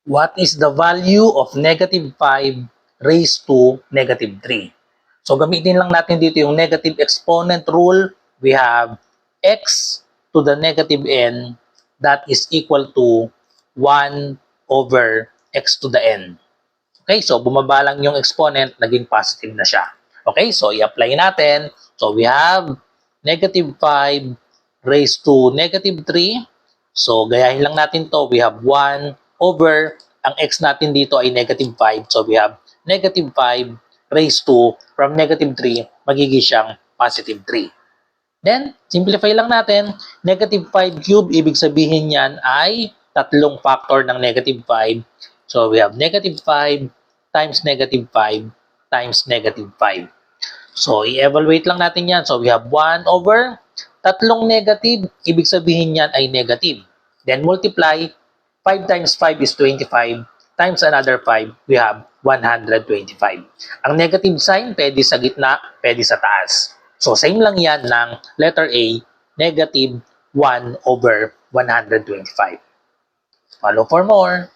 What is the value of negative 5 raised to negative 3? So gamitin lang natin dito yung negative exponent rule. We have x to the negative n that is equal to 1 over x to the n. Okay, so bumaba lang yung exponent, naging positive na siya. Okay, so i-apply natin. So we have negative 5 raised to negative 3. So gayahin lang natin to. We have 1 over, ang x natin dito ay negative 5. So we have negative 5 raised to, from negative 3, magiging siyang positive 3. Then, simplify lang natin. Negative 5 cube, ibig sabihin yan ay tatlong factor ng negative 5. So we have negative 5 times negative 5 times negative 5. So i-evaluate lang natin yan. So we have 1 over tatlong negative, ibig sabihin yan ay negative. Then multiply, 5 times 5 is 25, times another 5, we have 125. Ang negative sign, pwede sa gitna, pwede sa taas. So same lang yan ng letter A, negative 1 over 125. Follow for more.